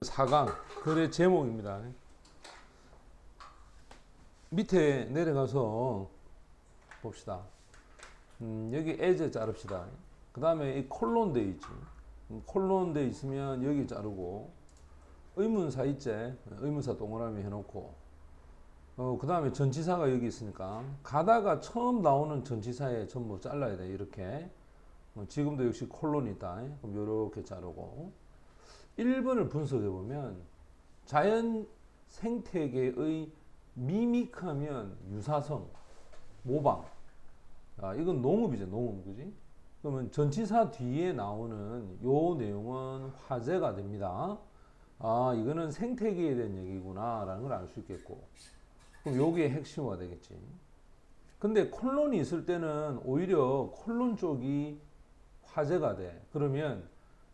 4강 글의 제목입니다. 밑에 내려가서 봅시다. 여기 as 자릅시다. 그 다음에 이 콜론 돼 있지. 콜론 돼 있으면 여기 자르고 의문사 있지. 의문사 동그라미 해놓고 그 다음에 전치사가 여기 있으니까 가다가 처음 나오는 전치사에 전부 잘라야 돼. 이렇게 지금도 역시 콜론이 있다. 그럼 이렇게 자르고 1번을 분석해 보면 자연 생태계의 미믹하면 유사성, 모방. 아, 이건 농업이죠, 농업, 그지? 그러면 전치사 뒤에 나오는 요 내용은 화제가 됩니다. 아, 이거는 생태계에 대한 얘기구나, 라는 걸 알 수 있겠고. 그럼 요게 핵심화 되겠지. 근데 콜론이 있을 때는 오히려 콜론 쪽이 화제가 돼. 그러면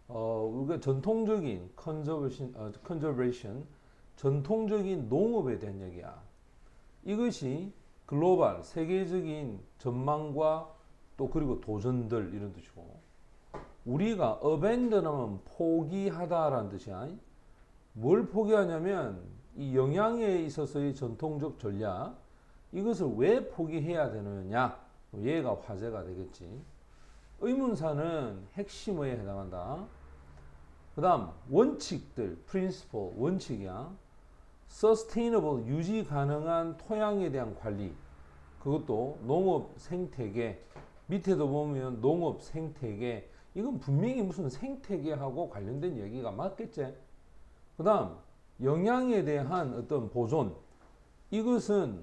우리가 전통적인 컨저베이션, 전통적인 농업에 대한 얘기야. 이것이 글로벌, 세계적인 전망과 또 그리고 도전들 이런 뜻이고, 우리가 abandon하면 포기하다라는 뜻이야. 뭘 포기하냐면 이 영양에 있어서의 전통적 전략, 이것을 왜 포기해야 되느냐, 얘가 화제가 되겠지. 의문사는 핵심어에 해당한다. 그 다음 원칙들, principle, 원칙이야. sustainable, 유지 가능한 토양에 대한 관리. 그것도 농업 생태계. 밑에도 보면 농업 생태계. 이건 분명히 무슨 생태계하고 관련된 얘기가 맞겠지. 그 다음 영양에 대한 어떤 보존. 이것은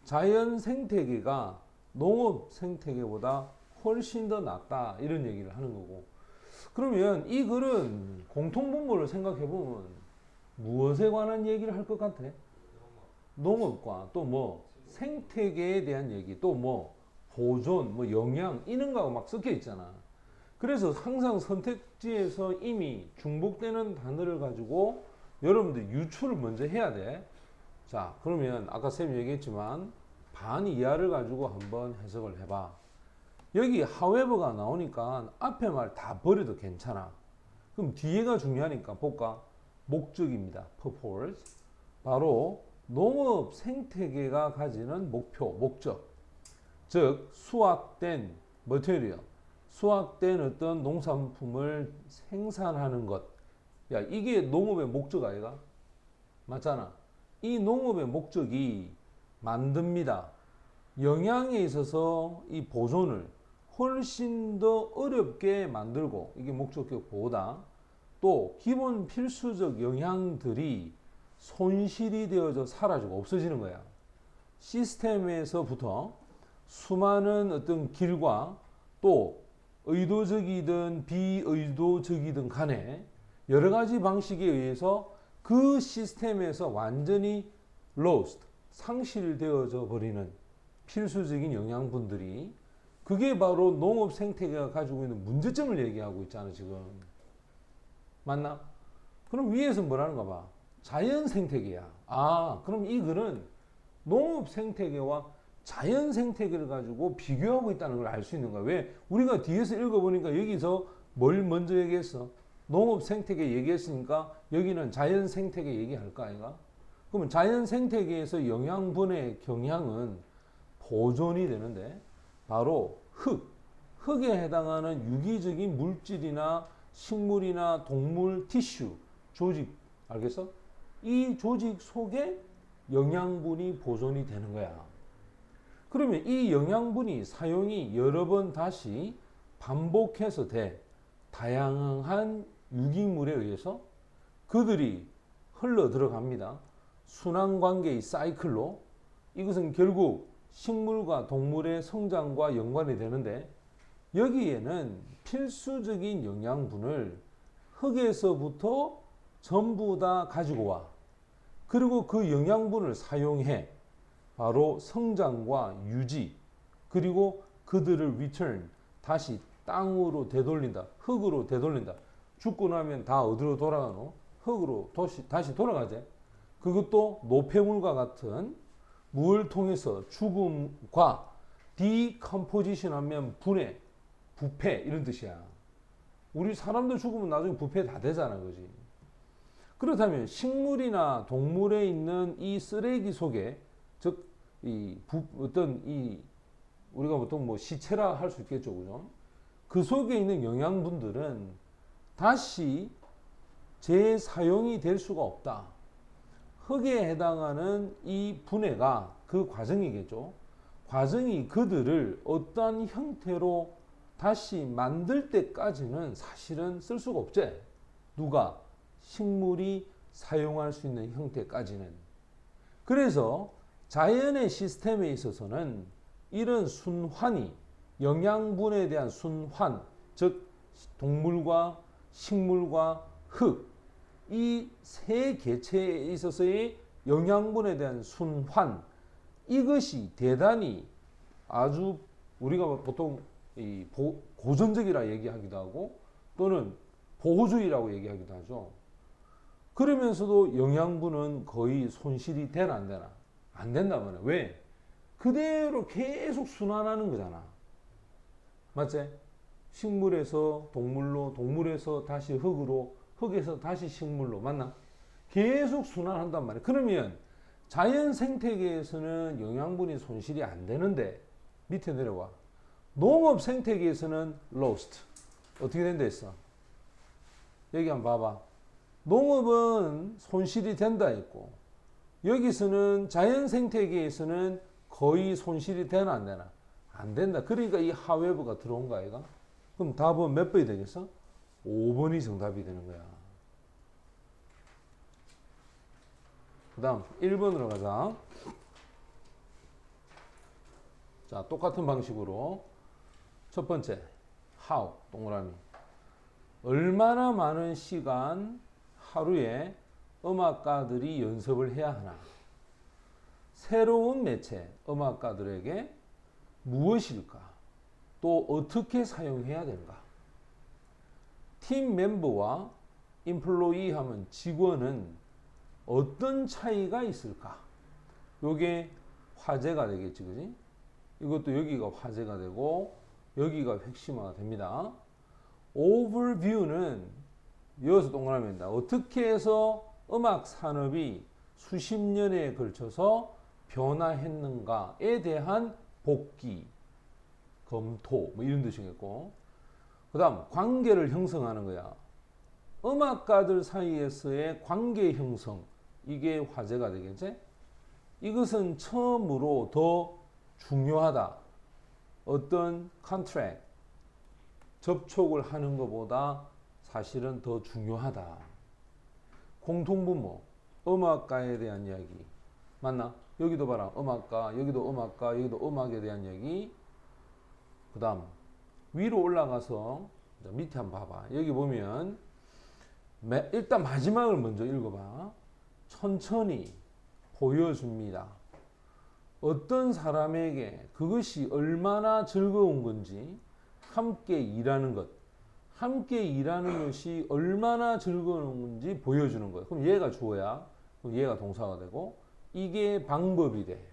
자연 생태계가 농업 생태계보다 훨씬 더 낫다, 이런 얘기를 하는 거고. 그러면 이 글은 공통분모를 생각해 보면 무엇에 관한 얘기를 할 것 같아? 농업과 또 뭐 생태계에 대한 얘기, 또 뭐 보존, 뭐 영양, 이런 거하고 막 섞여 있잖아. 그래서 항상 선택지에서 이미 중복되는 단어를 가지고 여러분들 유추를 먼저 해야 돼. 자, 그러면 아까 쌤이 얘기했지만 반 이하를 가지고 한번 해석을 해봐. 여기 however가 나오니까 앞에 말 다 버려도 괜찮아. 그럼 뒤에가 중요하니까 볼까? 목적입니다. purpose. 바로 농업 생태계가 가지는 목표, 목적. 즉 수확된 material, 수확된 어떤 농산품을 생산하는 것. 야, 이게 농업의 목적 아이가? 맞잖아. 이 농업의 목적이 만듭니다. 영양에 있어서 이 보존을 훨씬 더 어렵게 만들고, 이게 목적격 보호다. 또 기본 필수적 영양들이 손실이 되어져 사라지고 없어지는 거야. 시스템에서부터 수많은 어떤 길과 또 의도적이든 비의도적이든 간에 여러 가지 방식에 의해서 그 시스템에서 완전히 lost, 상실되어져 버리는 필수적인 영양분들이, 그게 바로 농업 생태계가 가지고 있는 문제점을 얘기하고 있잖아 지금. 맞나? 그럼 위에서 뭐라는가 봐. 자연 생태계야. 아, 그럼 이 글은 농업 생태계와 자연 생태계를 가지고 비교하고 있다는 걸 알 수 있는 거야. 왜? 우리가 뒤에서 읽어보니까 여기서 뭘 먼저 얘기했어? 농업 생태계 얘기했으니까 여기는 자연 생태계 얘기할까 아이가? 그러면 자연 생태계에서 영양분의 경향은 보존이 되는데, 바로 흙에 해당하는 유기적인 물질이나 식물이나 동물 티슈, 조직, 알겠어? 이 조직 속에 영양분이 보존이 되는 거야. 그러면 이 영양분이 사용이 여러 번 다시 반복해서 돼. 다양한 유기물에 의해서 그들이 흘러 들어갑니다. 순환관계의 사이클로. 이것은 결국 식물과 동물의 성장과 연관이 되는데, 여기에는 필수적인 영양분을 흙에서부터 전부 다 가지고 와. 그리고 그 영양분을 사용해 바로 성장과 유지, 그리고 그들을 return, 다시 땅으로 되돌린다. 흙으로 되돌린다. 죽고 나면 다 어디로 돌아가노? 흙으로 다시 돌아가지. 그것도 노폐물과 같은 물 통해서 죽음과 decomposition 하면 분해, 부패, 이런 뜻이야. 우리 사람들 죽으면 나중에 부패 다 되잖아, 그지? 그렇다면 식물이나 동물에 있는 이 쓰레기 속에, 즉, 우리가 보통 뭐 시체라 할 수 있겠죠, 그죠? 그 속에 있는 영양분들은 다시 재사용이 될 수가 없다. 흙에 해당하는 이 분해가 그 과정이겠죠. 과정이 그들을 어떠한 형태로 다시 만들 때까지는 사실은 쓸 수가 없지. 누가? 식물이 사용할 수 있는 형태까지는. 그래서 자연의 시스템에 있어서는 이런 순환이, 영양분에 대한 순환, 즉 동물과 식물과 흙, 이 세 개체에 있어서의 영양분에 대한 순환, 이것이 대단히 아주 우리가 보통 고전적이라 얘기하기도 하고 또는 보호주의라고 얘기하기도 하죠. 그러면서도 영양분은 거의 손실이 되나 안 되나? 안 된단 말이야. 왜? 그대로 계속 순환하는 거잖아. 맞지? 식물에서 동물로, 동물에서 다시 흙으로, 흙에서 다시 식물로. 맞나? 계속 순환한단 말이야. 그러면 자연 생태계에서는 영양분이 손실이 안 되는데 밑에 내려와. 농업 생태계에서는 lost. 어떻게 된다 했어? 여기 한번 봐봐. 농업은 손실이 된다 했고 여기서는 자연 생태계에서는 거의 손실이 되나 안 되나? 안 된다. 그러니까 이 however가 들어온 거 아이가? 그럼 답은 몇 번이 되겠어? 5번이 정답이 되는 거야. 그 다음 1번으로 가자. 자, 똑같은 방식으로 첫 번째 how 동그라미. 얼마나 많은 시간 하루에 음악가들이 연습을 해야 하나? 새로운 매체 음악가들에게 무엇일까? 또 어떻게 사용해야 되는가? 팀 멤버와 employee 하면 직원은 어떤 차이가 있을까? 요게 화제가 되겠지, 그지? 이것도 여기가 화제가 되고 여기가 핵심화가 됩니다. overview는 이어서 동그라미입니다. 어떻게 해서 음악 산업이 수십 년에 걸쳐서 변화했는가에 대한 복기, 검토 뭐 이런 뜻이겠고, 그 다음 관계를 형성하는 거야. 음악가들 사이에서의 관계 형성, 이게 화제가 되겠지? 이것은 처음으로 더 중요하다. 어떤 컨트랙, 접촉을 하는 것보다 사실은 더 중요하다. 공통분모, 음악가에 대한 이야기. 맞나? 여기도 봐라. 음악가, 여기도 음악가, 여기도 음악에 대한 이야기. 그 다음 위로 올라가서 밑에 한번 봐봐. 여기 보면 일단 마지막을 먼저 읽어봐. 천천히 보여줍니다. 어떤 사람에게 그것이 얼마나 즐거운 건지 함께 일하는 것, 함께 일하는 것이 얼마나 즐거운 건지 보여주는 거예요. 그럼 얘가 주어야, 그럼 얘가 동사가 되고, 이게 방법이 돼.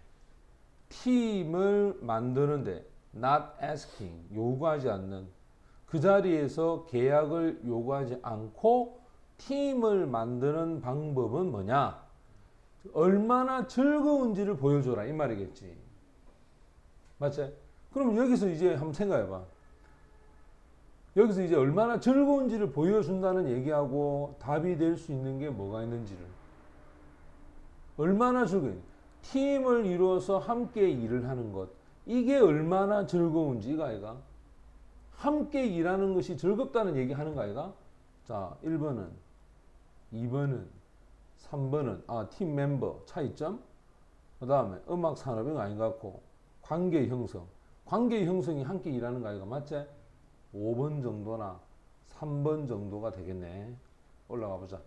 팀을 만드는데 not asking, 요구하지 않는, 그 자리에서 계약을 요구하지 않고 팀을 만드는 방법은 뭐냐? 얼마나 즐거운지를 보여줘라 이 말이겠지. 맞지? 그럼 여기서 이제 한번 생각해봐. 여기서 이제 얼마나 즐거운지를 보여준다는 얘기하고 답이 될 수 있는 게 뭐가 있는지를. 얼마나 즐거운, 팀을 이루어서 함께 일을 하는 것, 이게 얼마나 즐거운지 이거 아이가? 함께 일하는 것이 즐겁다는 얘기 하는 거 아이가? 자, 1번은, 2번은, 3번은 팀 멤버 차이점, 그 다음에 음악 산업이 아닌 것 같고, 관계 형성, 관계 형성이 함께 일하는 거 아이가? 맞지? 5번 정도나 3번 정도가 되겠네. 올라가 보자.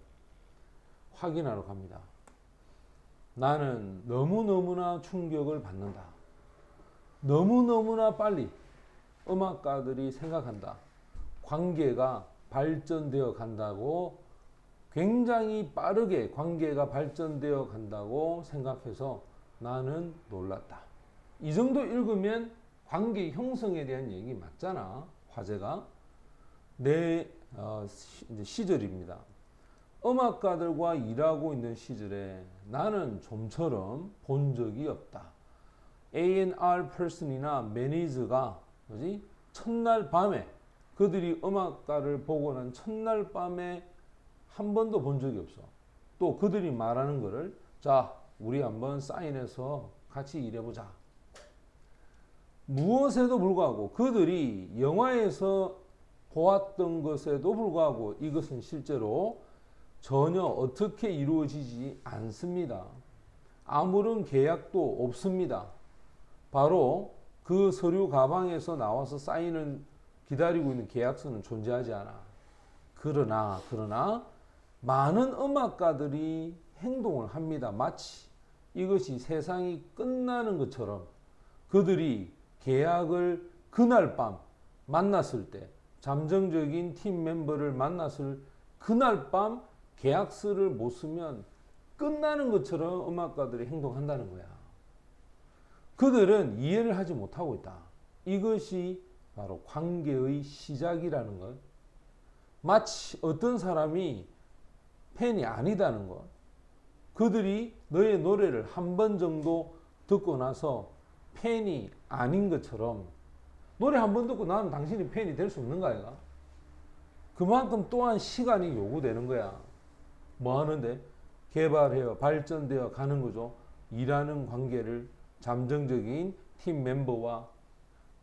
확인하러 갑니다. 나는 너무너무나 충격을 받는다. 너무너무나 빨리 음악가들이 생각한다. 관계가 발전되어 간다고, 굉장히 빠르게 관계가 발전되어 간다고 생각해서 나는 놀랐다. 이 정도 읽으면 관계 형성에 대한 얘기 맞잖아. 화제가. 내 시절입니다. 음악가들과 일하고 있는 시절에 나는 좀처럼 본 적이 없다. A&R person이나 매니저가 뭐지? 첫날 밤에 그들이 음악가를 보고 난 첫날 밤에 한 번도 본 적이 없어. 또 그들이 말하는 거를 자, 우리 한번 사인해서 같이 일해보자. 무엇에도 불구하고 그들이 영화에서 보았던 것에도 불구하고 이것은 실제로 전혀 어떻게 이루어지지 않습니다. 아무런 계약도 없습니다. 바로 그 서류 가방에서 나와서 사인을 기다리고 있는 계약서는 존재하지 않아. 그러나 많은 음악가들이 행동을 합니다. 마치 이것이 세상이 끝나는 것처럼 그들이 계약을 그날 밤 만났을 때 잠정적인 팀 멤버를 만났을 그날 밤 계약서를 못 쓰면 끝나는 것처럼 음악가들이 행동한다는 거야. 그들은 이해를 하지 못하고 있다. 이것이 바로 관계의 시작이라는 것. 마치 어떤 사람이 팬이 아니다는 것. 그들이 너의 노래를 한 번 정도 듣고 나서 팬이 아닌 것처럼 노래 한 번 듣고 나는 당신이 팬이 될 수 없는 거 아이가? 그만큼 또한 시간이 요구되는 거야. 뭐 하는데? 개발해요. 발전되어 가는 거죠. 일하는 관계를 잠정적인 팀 멤버와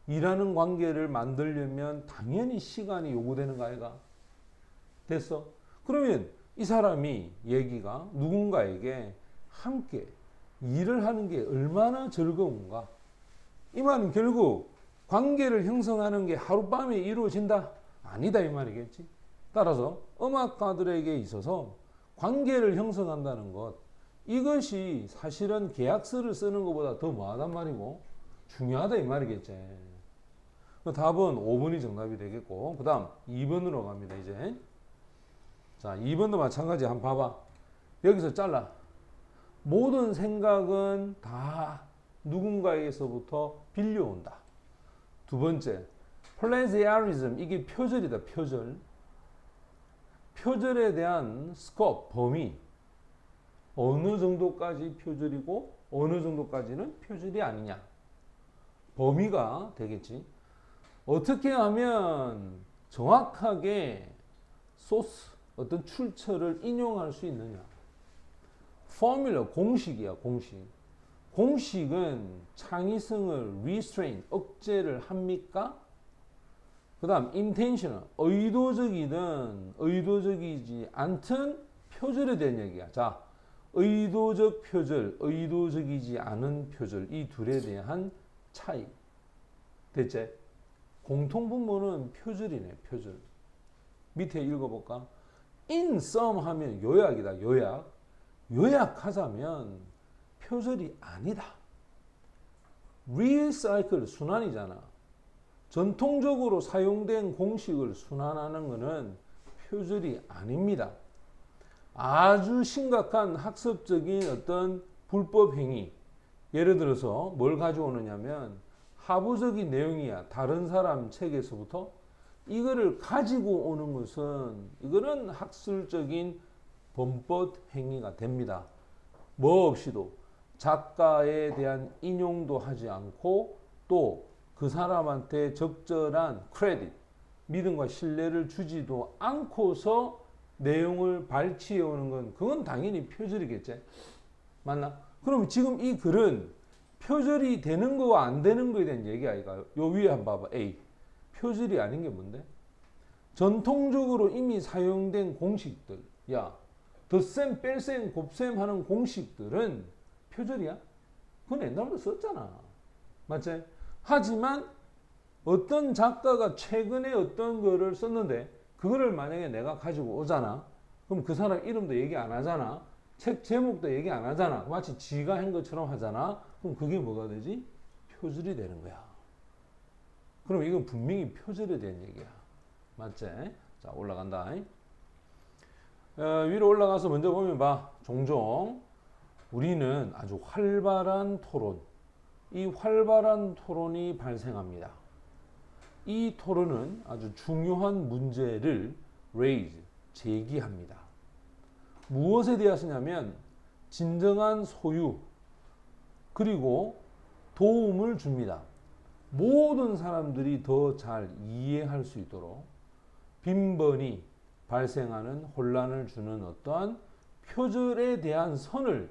일하는 관계를 만들려면 당연히 시간이 요구되는 거 아이가? 됐어? 그러면 이 사람이 얘기가 누군가에게 함께 일을 하는 게 얼마나 즐거운가? 이 말은 결국 관계를 형성하는 게 하룻밤에 이루어진다? 아니다 이 말이겠지. 따라서 음악가들에게 있어서 관계를 형성한다는 것, 이것이 사실은 계약서를 쓰는 것보다 더 뭐하단 말이고 중요하다 이 말이겠지. 답은 5번이 정답이 되겠고, 그 다음 2번으로 갑니다 이제. 자, 2번도 마찬가지. 한번 봐봐. 여기서 잘라. 모든 생각은 다 누군가에게서부터 빌려온다. 두 번째, 플래지아리즘. 이게 표절이다. 표절. 표절에 대한 스코프, 범위. 어느 정도까지 표절이고 어느 정도까지는 표절이 아니냐. 범위가 되겠지. 어떻게 하면 정확하게 소스, 어떤 출처를 인용할 수 있느냐. 포뮬러, 공식이야, 공식. 공식은 창의성을 restrain, 억제를 합니까? 그 다음 intentional, 의도적이든 의도적이지 않든 표절에 대한 얘기야. 자, 의도적 표절, 의도적이지 않은 표절, 이 둘에 대한 차이. 됐지? 공통분모는 표절이네, 표절. 밑에 읽어볼까? in some 하면 요약이다, 요약. 요약하자면 표절이 아니다. 리사이클, 순환이잖아. 전통적으로 사용된 공식을 순환하는 것은 표절이 아닙니다. 아주 심각한 학습적인 어떤 불법 행위, 예를 들어서 뭘 가져오느냐면 하부적인 내용이야. 다른 사람 책에서부터 이거를 가지고 오는 것은 이거는 학술적인 범법 행위가 됩니다. 뭐 없이도 작가에 대한 인용도 하지 않고 또 그 사람한테 적절한 크레딧, 믿음과 신뢰를 주지도 않고서 내용을 발췌해 오는 건 그건 당연히 표절이겠지. 맞나? 그럼 지금 이 글은 표절이 되는 거와 안 되는 거에 대한 얘기 아이가? 요 위에 한번 봐봐. A. 표절이 아닌 게 뭔데? 전통적으로 이미 사용된 공식들. 야, 덧셈, 뺄셈, 곱셈 하는 공식들은 표절이야? 그건 옛날부터 썼잖아. 맞지? 하지만 어떤 작가가 최근에 어떤 거를 썼는데 그거를 만약에 내가 가지고 오잖아. 그럼 그 사람 이름도 얘기 안 하잖아. 책 제목도 얘기 안 하잖아. 마치 지가 한 것처럼 하잖아. 그럼 그게 뭐가 되지? 표절이 되는 거야. 그럼 이건 분명히 표절에 대한 얘기야. 맞지? 자, 올라간다. 위로 올라가서 먼저 보면 봐. 종종 우리는 아주 활발한 토론, 이 활발한 토론이 발생합니다. 이 토론은 아주 중요한 문제를 raise, 제기합니다. 무엇에 대하시냐면 진정한 소유 그리고 도움을 줍니다. 모든 사람들이 더 잘 이해할 수 있도록 빈번히 발생하는 혼란을 주는 어떠한 표절에 대한 선을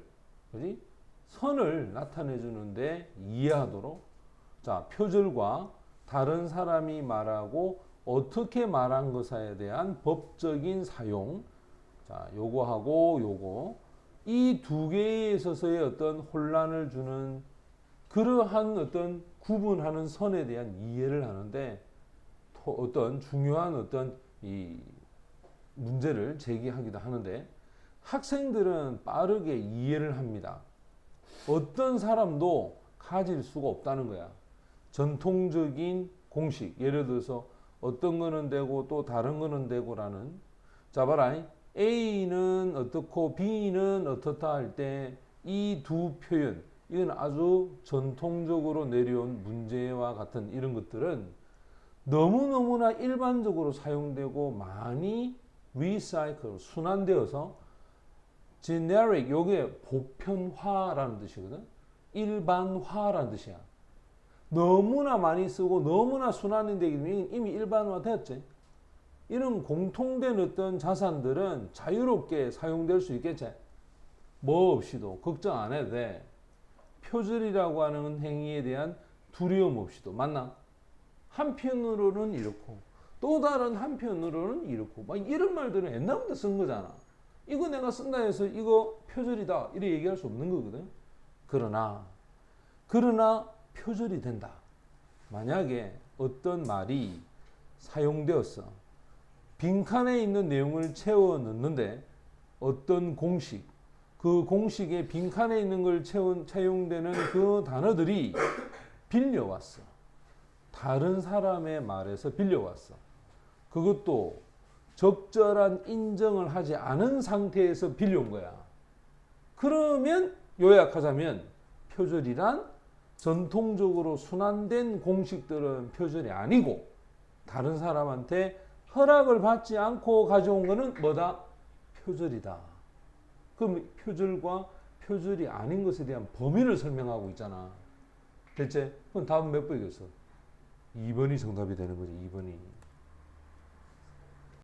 나타내 주는데 이해하도록 자, 표절과 다른 사람이 말하고 어떻게 말한 것에 대한 법적인 사용 자, 요거하고 요거 이 두 개에 있어서의 어떤 혼란을 주는 그러한 어떤 구분하는 선에 대한 이해를 하는데 어떤 중요한 어떤 이 문제를 제기하기도 하는데 학생들은 빠르게 이해를 합니다. 어떤 사람도 가질 수가 없다는 거야. 전통적인 공식, 예를 들어서 어떤 거는 되고 또 다른 거는 되고라는 자 봐라. A는 어떻고 B는 어떻다 할 때 이 두 표현 이건 아주 전통적으로 내려온 문제와 같은 이런 것들은 너무너무나 일반적으로 사용되고 많이 리사이클, 순환되어서 generic, 요게 보편화라는 뜻이거든. 일반화라는 뜻이야. 너무나 많이 쓰고 너무나 순환이 되기 때문에 이미 일반화되었지. 이런 공통된 어떤 자산들은 자유롭게 사용될 수 있겠지. 뭐 없이도 걱정 안 해도 돼. 표절이라고 하는 행위에 대한 두려움 없이도 맞나? 한편으로는 이렇고 또 다른 한편으로는 이렇고 막 이런 말들은 옛날부터 쓴 거잖아. 이거 내가 쓴다 해서 이거 표절이다 이렇게 얘기할 수 없는 거거든. 그러나 표절이 된다. 만약에 어떤 말이 사용되었어. 빈칸에 있는 내용을 채워 넣는데 어떤 공식, 그 공식에 빈칸에 있는 걸 채용되는 그 단어들이 빌려왔어. 다른 사람의 말에서 빌려왔어. 그것도 적절한 인정을 하지 않은 상태에서 빌려온 거야. 그러면 요약하자면 표절이란 전통적으로 순환된 공식들은 표절이 아니고 다른 사람한테 허락을 받지 않고 가져온 거는 뭐다? 표절이다. 그럼 표절과 표절이 아닌 것에 대한 범위를 설명하고 있잖아. 됐지? 그럼 답은 몇 번이겠어? 2번이 정답이 되는 거지. 2번이.